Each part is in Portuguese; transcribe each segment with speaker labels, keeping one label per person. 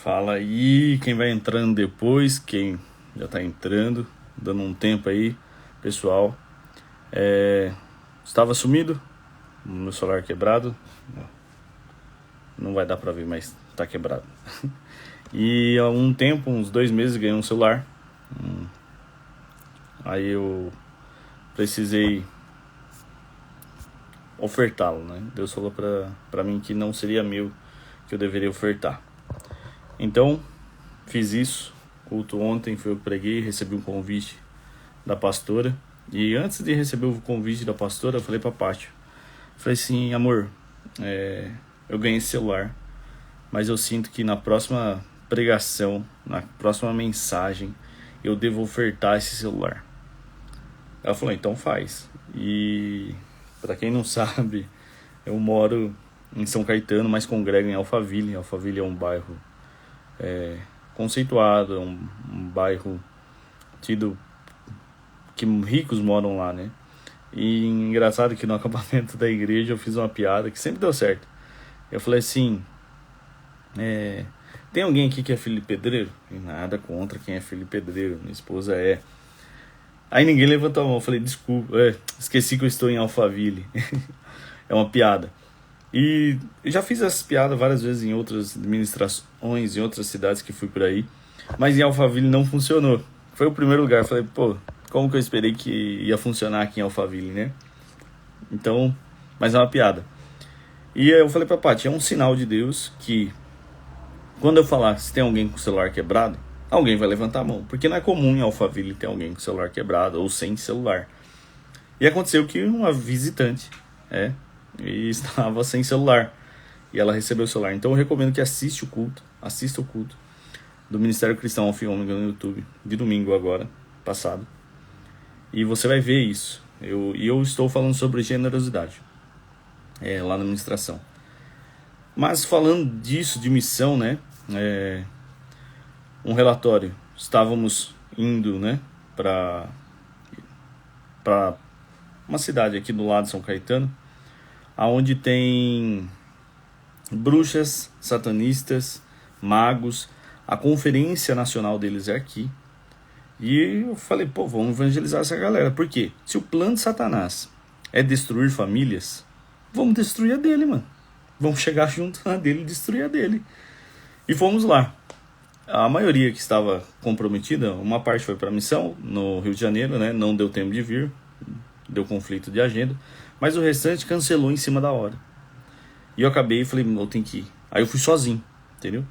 Speaker 1: Fala aí, quem vai entrando depois, quem já tá entrando, dando um tempo aí, pessoal. Estava sumido, meu celular quebrado, não vai dar pra ver, mas tá quebrado. E há um tempo, uns 2 meses, ganhei um celular. Aí eu precisei ofertá-lo, né? Deus falou pra mim que não seria meu, que eu deveria ofertar. Então, fiz isso. Culto ontem, eu preguei, recebi um convite da pastora. E antes de receber o convite da pastora, eu falei pra Pátio. Falei assim, amor, eu ganhei esse celular, mas eu sinto que na próxima pregação, na próxima mensagem, eu devo ofertar esse celular. Ela falou, então faz. E pra quem não sabe, eu moro em São Caetano, mas congrego em Alphaville. Alphaville é um bairro conceituado, é um bairro tido que ricos moram lá, né? E engraçado que no acampamento da igreja eu fiz uma piada que sempre deu certo. Eu falei assim, tem alguém aqui que é filho de pedreiro? E nada contra quem é filho de pedreiro, minha esposa é. Aí ninguém levantou a mão, eu falei, desculpa, esqueci que eu estou em Alphaville. É uma piada. E eu já fiz essa piada várias vezes em outras administrações, em outras cidades que fui por aí. Mas em Alphaville não funcionou. Foi o primeiro lugar. Eu falei, pô, como que eu esperei que ia funcionar aqui em Alphaville, né? Então, mas é uma piada. E eu falei pra Paty, é um sinal de Deus que quando eu falar se tem alguém com o celular quebrado, alguém vai levantar a mão. Porque não é comum em Alphaville ter alguém com o celular quebrado ou sem celular. E aconteceu que uma visitante, e estava sem celular. E ela recebeu o celular. Então eu recomendo que assista o culto do Ministério Cristão Alfa e Ômega no YouTube, de domingo agora, passado. E você vai ver isso. Eu estou falando sobre generosidade, lá na administração. Mas falando disso, de missão, né? Um relatório. Estávamos indo, né? Para uma cidade aqui do lado de São Caetano, aonde tem bruxas, satanistas, magos. A conferência nacional deles é aqui. E eu falei, pô, vamos evangelizar essa galera. Por quê? Se o plano de Satanás é destruir famílias, vamos destruir a dele, mano. Vamos chegar junto a dele e destruir a dele. E fomos lá. A maioria que estava comprometida, uma parte foi para a missão no Rio de Janeiro, né? Não deu tempo de vir, deu conflito de agenda. Mas o restante cancelou em cima da hora. E eu acabei e falei, eu tenho que ir. Aí eu fui sozinho, entendeu?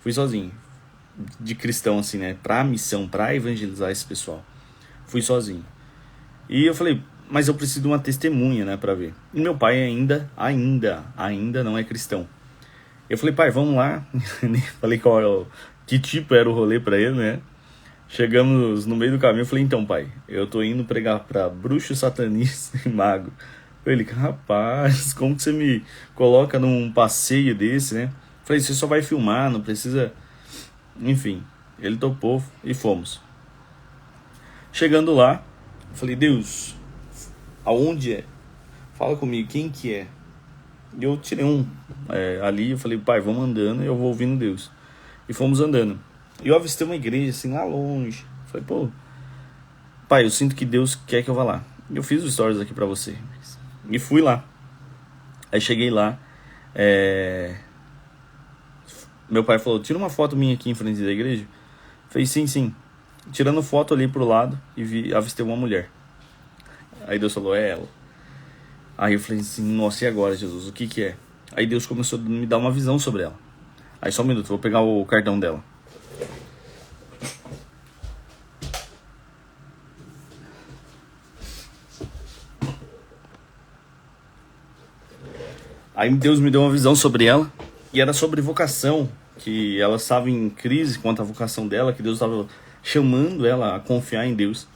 Speaker 1: Fui sozinho. De cristão, assim, né? Pra missão, pra evangelizar esse pessoal. Fui sozinho. E eu falei, mas eu preciso de uma testemunha, né? Pra ver. E meu pai ainda não é cristão. Eu falei, pai, vamos lá. Falei que tipo era o rolê pra ele, né? Chegamos no meio do caminho. Eu falei, então, pai, eu tô indo pregar pra bruxo, satanista e mago. Ele, rapaz, como que você me coloca num passeio desse, né? Falei, você só vai filmar, não precisa... Enfim, ele topou e fomos. Chegando lá, falei, Deus, aonde é? Fala comigo, quem que é? E eu tirei ali, eu falei, pai, vamos andando e eu vou ouvindo Deus. E fomos andando. E eu avistei uma igreja assim lá longe. Falei, pô, pai, eu sinto que Deus quer que eu vá lá. Eu fiz os stories aqui pra você. E fui lá. Aí cheguei lá. Meu pai falou, tira uma foto minha aqui em frente da igreja. Falei, sim. Tirando foto ali pro lado e avistei uma mulher. Aí Deus falou, é ela. Aí eu falei assim, nossa, e agora, Jesus, o que é? Aí Deus começou a me dar uma visão sobre ela. Aí só um minuto, vou pegar o cartão dela. Aí Deus me deu uma visão sobre ela. E era sobre vocação. Que ela estava em crise quanto à vocação dela. Que Deus estava chamando ela a confiar em Deus.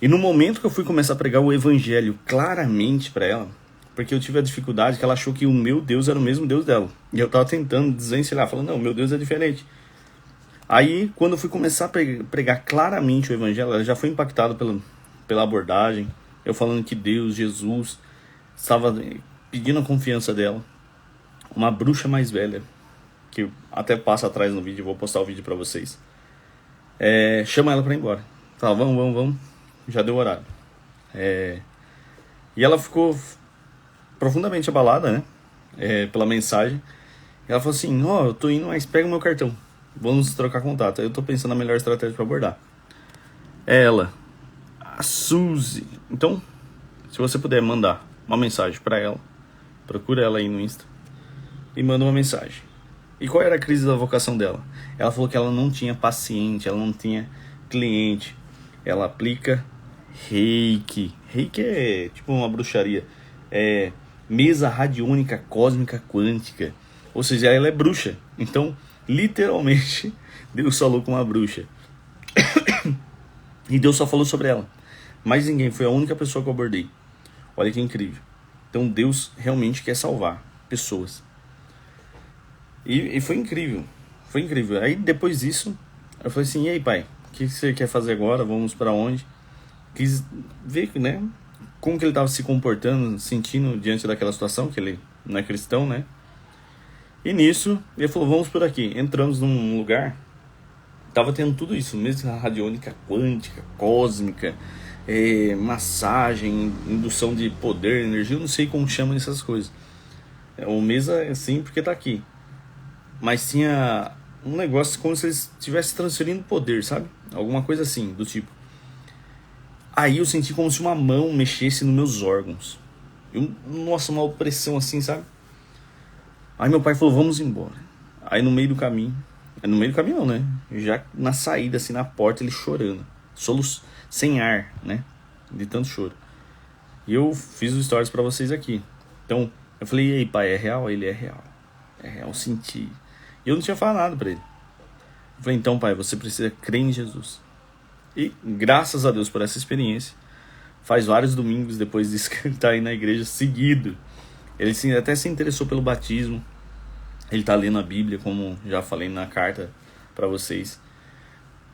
Speaker 1: E no momento que eu fui começar a pregar o evangelho claramente para ela, porque eu tive a dificuldade que ela achou que o meu Deus era o mesmo Deus dela. E eu tava tentando desvencilhar, falando, não, meu Deus é diferente. Aí, quando eu fui começar a pregar claramente o evangelho, ela já foi impactada pela abordagem. Eu falando que Deus, Jesus, estava pedindo a confiança dela. Uma bruxa mais velha que até passa atrás no vídeo, vou postar o vídeo pra vocês. Chama ela pra ir embora. Fala, vamos. Já deu horário. E ela ficou profundamente abalada, né? Pela mensagem. E ela falou assim, eu tô indo, mas pega o meu cartão. Vamos trocar contato. Aí eu tô pensando na melhor estratégia pra abordar. Ela, a Suzy. Então, se você puder mandar uma mensagem pra ela, procura ela aí no Insta e manda uma mensagem. E qual era a crise da vocação dela? Ela falou que ela não tinha paciente, ela não tinha cliente. Ela aplica Reiki. Reiki é tipo uma bruxaria. Mesa radiônica cósmica quântica. Ou seja, ela é bruxa. Então, literalmente, Deus falou com uma bruxa. E Deus só falou sobre ela. Mas ninguém, foi a única pessoa que eu abordei. Olha que incrível. Então Deus realmente quer salvar pessoas. E foi incrível. Foi incrível. Aí depois disso, eu falei assim, e aí pai, o que você quer fazer agora? Vamos pra onde? Quis ver, né, como que ele estava se comportando, sentindo diante daquela situação, que ele não é cristão, né? E nisso, ele falou, vamos por aqui. Entramos num lugar, tava tendo tudo isso, mesmo radiônica quântica, cósmica, massagem, indução de poder, energia, eu não sei como chama essas coisas. O mesa é assim porque tá aqui. Mas tinha um negócio como se eles estivessem transferindo poder, sabe? Alguma coisa assim, do tipo. Aí eu senti como se uma mão mexesse nos meus órgãos. Nossa, uma opressão assim, sabe? Aí meu pai falou, vamos embora. Aí no meio do caminho não, né? Já na saída, assim, na porta, ele chorando. Sem ar, né? De tanto choro. E eu fiz os stories pra vocês aqui. Então, eu falei, e aí pai, é real? Ele é real. É real, senti. E eu não tinha falado nada pra ele. Eu falei, então pai, você precisa crer em Jesus. E graças a Deus por essa experiência, faz vários domingos depois disso que ele tá aí na igreja seguido. Ele até se interessou pelo batismo. Ele tá lendo a Bíblia, como já falei na carta pra vocês.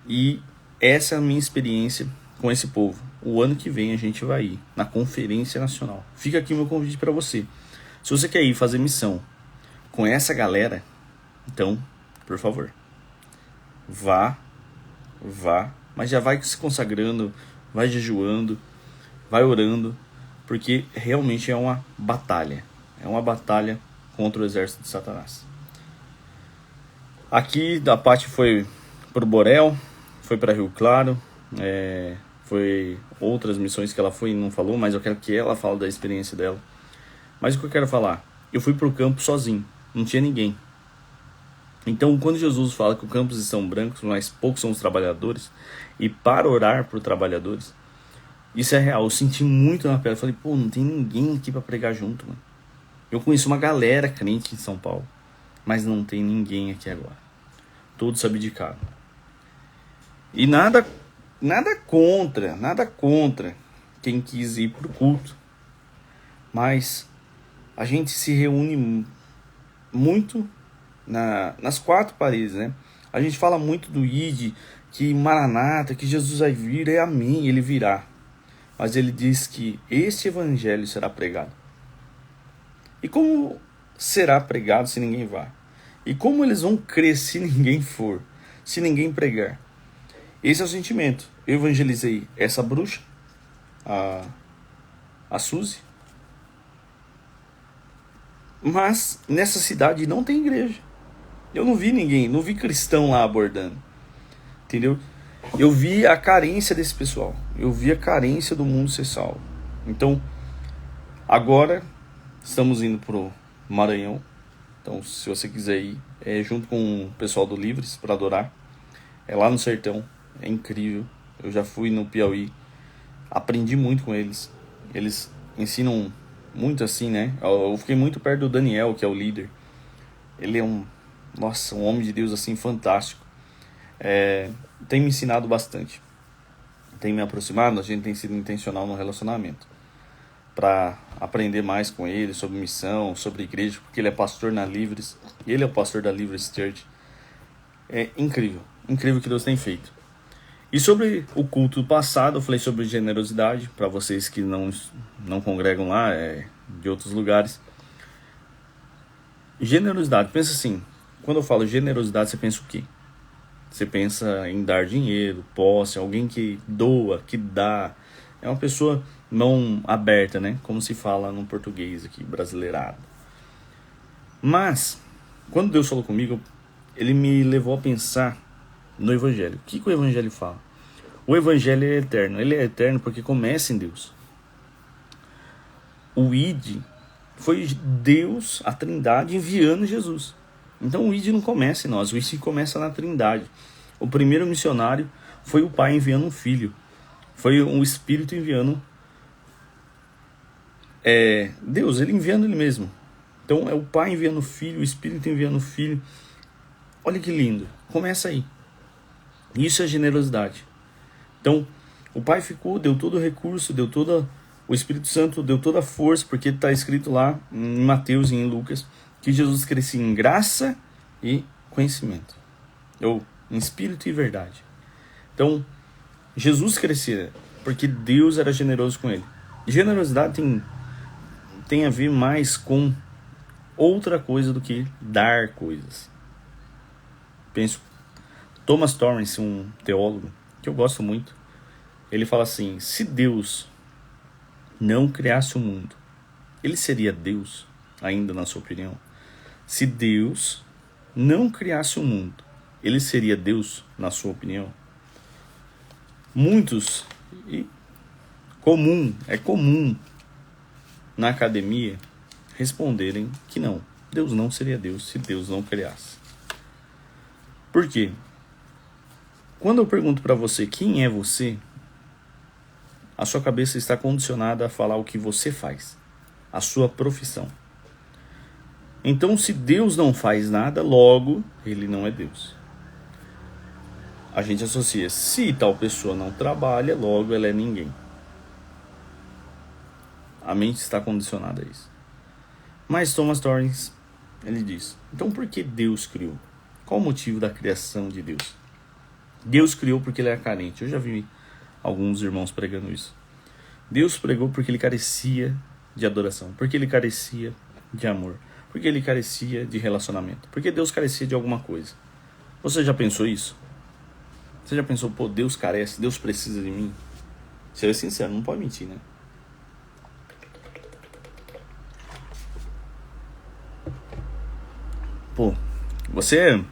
Speaker 1: E essa é a minha experiência com esse povo. O ano que vem a gente vai ir na Conferência Nacional. Fica aqui o meu convite pra você. Se você quer ir fazer missão com essa galera, então, por favor, vá, mas já vai se consagrando, vai jejuando, vai orando, porque realmente é uma batalha contra o exército de Satanás. Aqui a Paty foi pro Borel, foi para Rio Claro, foi outras missões que ela foi e não falou, mas eu quero que ela fale da experiência dela. Mas o que eu quero falar, eu fui pro campo sozinho, não tinha ninguém. Então, quando Jesus fala que os campos estão brancos, mas poucos são os trabalhadores, e para orar por trabalhadores, isso é real. Eu senti muito na pele. Eu falei, pô, não tem ninguém aqui para pregar junto, mano. Eu conheço uma galera crente em São Paulo, mas não tem ninguém aqui agora. Todos se abdicaram. E nada contra quem quis ir pro culto. Mas a gente se reúne muito nas quatro paredes, né? A gente fala muito do ID, que Maranata, que Jesus vai vir, amém, ele virá. Mas ele diz que este evangelho será pregado. E como será pregado se ninguém vá? E como eles vão crer se ninguém for? Se ninguém pregar? Esse é o sentimento. Eu evangelizei essa bruxa, a Suzy. Mas nessa cidade não tem igreja. Eu não vi ninguém, não vi cristão lá abordando. Entendeu? Eu vi a carência desse pessoal. Eu vi a carência do mundo ser salvo. Então, agora estamos indo pro Maranhão. Então, se você quiser ir, junto com o pessoal do Livres para adorar. É lá no sertão. É incrível. Eu já fui no Piauí. Aprendi muito com eles. Eles ensinam muito assim, né? Eu fiquei muito perto do Daniel, que é o líder. Ele é um homem de Deus assim fantástico. Tem me ensinado bastante. Tem me aproximado, a gente tem sido intencional no relacionamento. Para aprender mais com ele sobre missão, sobre igreja, porque ele é pastor na Livres. E ele é o pastor da Livres Church. É incrível. Incrível o que Deus tem feito. E sobre o culto passado, eu falei sobre generosidade, para vocês que não congregam lá, de outros lugares. Generosidade, pensa assim, quando eu falo generosidade, você pensa o quê? Você pensa em dar dinheiro, posse, alguém que doa, que dá. É uma pessoa mão aberta, né? Como se fala no português aqui, brasileirado. Mas, quando Deus falou comigo, ele me levou a pensar no Evangelho. O que o Evangelho fala? O Evangelho é eterno. Ele é eterno porque começa em Deus. O ID foi Deus, a Trindade, enviando Jesus. Então o ID não começa em nós, o ID começa na Trindade. O primeiro missionário foi o Pai enviando um filho. Foi um Espírito enviando Deus, ele enviando ele mesmo. Então é o Pai enviando o Filho, o Espírito enviando o Filho. Olha que lindo. Começa aí. Isso é generosidade. Então, o Pai ficou, deu todo o recurso, o Espírito Santo deu toda a força, porque está escrito lá em Mateus e em Lucas, que Jesus crescia em graça e conhecimento. Ou em espírito e verdade. Então, Jesus crescia porque Deus era generoso com ele. Generosidade tem a ver mais com outra coisa do que dar coisas. Penso, Thomas Torrance, um teólogo que eu gosto muito, ele fala assim: se Deus não criasse o mundo, ele seria Deus, ainda na sua opinião? Se Deus não criasse o mundo, ele seria Deus, na sua opinião? Muitos, é comum na academia responderem que não, Deus não seria Deus se Deus não criasse. Por quê? Quando eu pergunto para você quem é você, a sua cabeça está condicionada a falar o que você faz, a sua profissão. Então, se Deus não faz nada, logo, ele não é Deus. A gente associa, se tal pessoa não trabalha, logo ela é ninguém. A mente está condicionada a isso. Mas Thomas Torrance, ele diz, então por que Deus criou? Qual o motivo da criação de Deus? Deus criou porque ele é carente. Eu já vi alguns irmãos pregando isso. Deus pregou porque ele carecia de adoração, porque ele carecia de amor, porque ele carecia de relacionamento, porque Deus carecia de alguma coisa. Você já pensou isso? Você já pensou, pô, Deus carece, Deus precisa de mim? Seja sincero, não pode mentir, né? Pô, você é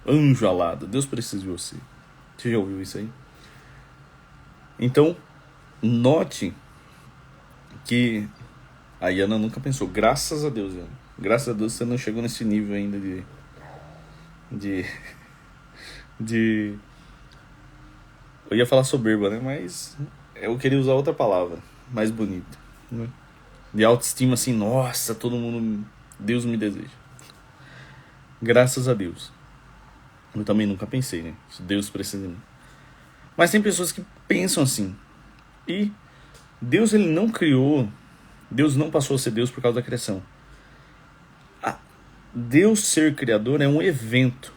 Speaker 1: anjo alado, Deus precisa de você. Você já ouviu isso aí? Então, note que a Yana nunca pensou, graças a Deus, Yana. Graças a Deus você não chegou nesse nível ainda de eu ia falar soberba, né? Mas eu queria usar outra palavra, mais bonita, né? De autoestima assim, nossa, todo mundo, Deus me deseja. Graças a Deus. Eu também nunca pensei, né? Se Deus precisa de mim. Mas tem pessoas que pensam assim. E Deus, ele não criou, Deus não passou a ser Deus por causa da criação. Deus ser criador é um evento.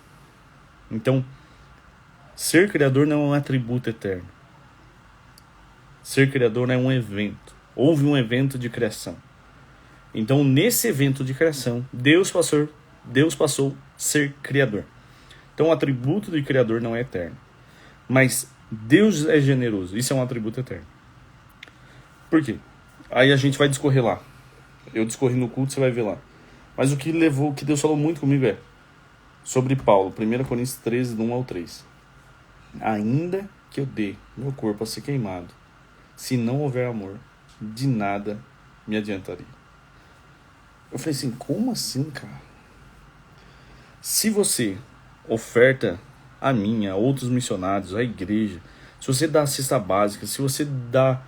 Speaker 1: Então, ser criador não é um atributo eterno. Ser criador é um evento. Houve um evento de criação. Então, nesse evento de criação, Deus passou a ser criador. Então, o atributo de criador não é eterno. Mas Deus é generoso. Isso é um atributo eterno. Por quê? Aí a gente vai discorrer lá. Eu discorri no culto, você vai ver lá. Mas o que Deus falou muito comigo é sobre Paulo, 1 Coríntios 13, do 1 ao 3. Ainda que eu dê meu corpo a ser queimado, se não houver amor, de nada me adiantaria. Eu falei assim, como assim, cara? Se você oferta a mim, a outros missionários, à igreja, se você dá cesta básica, se você dá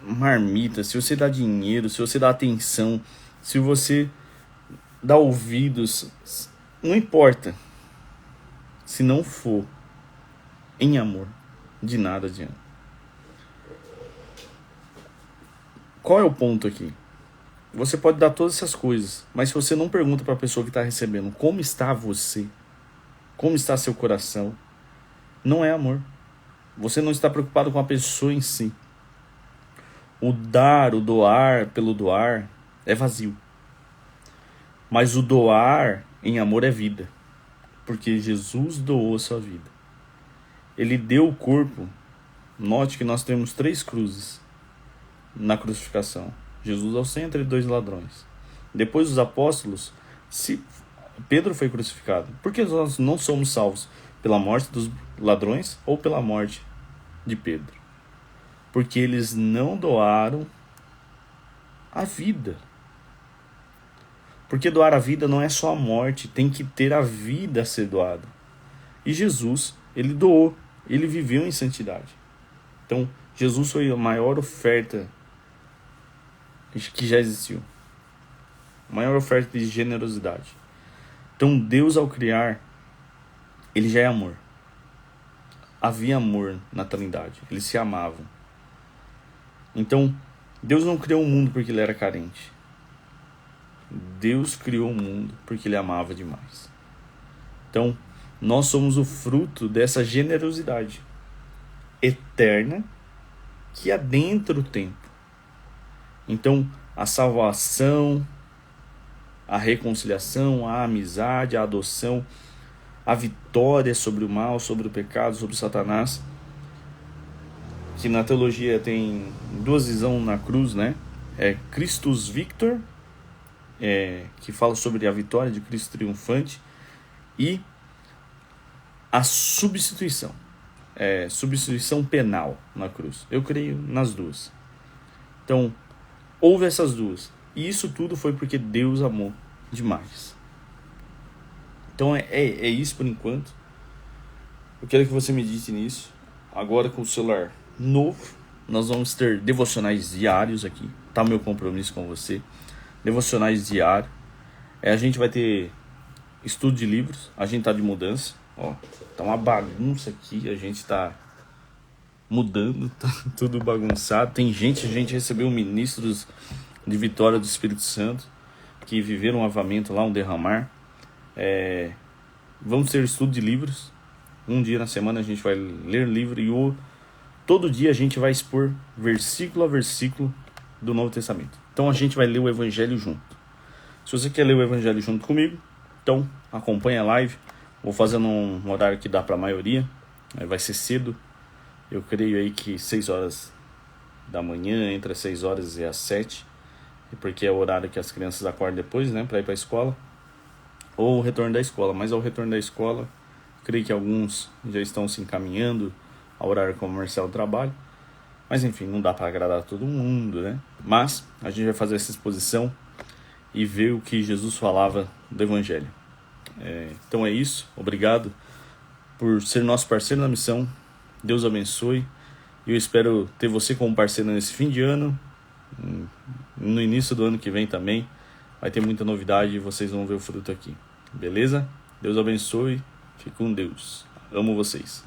Speaker 1: marmita, se você dá dinheiro, se você dá atenção, se você dá ouvidos, não importa. Se não for em amor, de nada adianta. Qual é o ponto aqui? Você pode dar todas essas coisas, mas se você não pergunta para a pessoa que está recebendo como está você, como está seu coração, não é amor. Você não está preocupado com a pessoa em si. O dar, o doar pelo doar é vazio. Mas o doar em amor é vida, porque Jesus doou a sua vida. Ele deu o corpo. Note que nós temos 3 cruzes na crucificação. Jesus ao centro e 2 ladrões. Depois dos apóstolos, Pedro foi crucificado. Por que nós não somos salvos? Pela morte dos ladrões ou pela morte de Pedro? Porque eles não doaram a vida. Porque doar a vida não é só a morte, tem que ter a vida a ser doada. E Jesus, ele doou, ele viveu em santidade. Então, Jesus foi a maior oferta que já existiu. A maior oferta de generosidade. Então, Deus, ao criar, ele já é amor. Havia amor na Trindade. Eles se amavam. Então, Deus não criou o mundo porque ele era carente. Deus criou o mundo porque ele amava demais. Então, nós somos o fruto dessa generosidade eterna que adentra o tempo. Então, a salvação, a reconciliação, a amizade, a adoção, a vitória sobre o mal, sobre o pecado, sobre Satanás, que na teologia tem 2 visões na cruz, né? É Christus Victor, que fala sobre a vitória de Cristo triunfante, e a substituição, substituição penal na cruz. Eu creio nas 2. Então, houve essas 2. E isso tudo foi porque Deus amou demais. Então é isso por enquanto. Eu quero que você medite nisso. Agora com o celular novo, nós vamos ter devocionais diários aqui. Tá o meu compromisso com você. Devocionais diários. A gente vai ter estudo de livros. A gente tá de mudança. Ó, tá uma bagunça aqui. A gente tá mudando. Tá tudo bagunçado. A gente recebeu ministros de Vitória do Espírito Santo que viveram um avamento lá, um derramar. Vamos ter estudo de livros. Um dia na semana a gente vai ler livro e todo dia a gente vai expor versículo a versículo do Novo Testamento. Então a gente vai ler o Evangelho junto. Se você quer ler o Evangelho junto comigo, então acompanha a live. Vou fazendo um horário que dá para a maioria. Vai ser cedo. Eu creio aí que 6 horas da manhã, entre as 6 horas e as 7. Porque é o horário que as crianças acordam depois, né, para ir para a escola. Ou o retorno da escola. Mas ao retorno da escola, creio que alguns já estão se encaminhando ao horário comercial do trabalho. Mas enfim, não dá para agradar todo mundo, né? Mas a gente vai fazer essa exposição e ver o que Jesus falava do Evangelho. Então é isso. Obrigado por ser nosso parceiro na missão. Deus abençoe. E eu espero ter você como parceiro nesse fim de ano. No início do ano que vem também. Vai ter muita novidade e vocês vão ver o fruto aqui. Beleza? Deus abençoe. Fique com Deus. Amo vocês.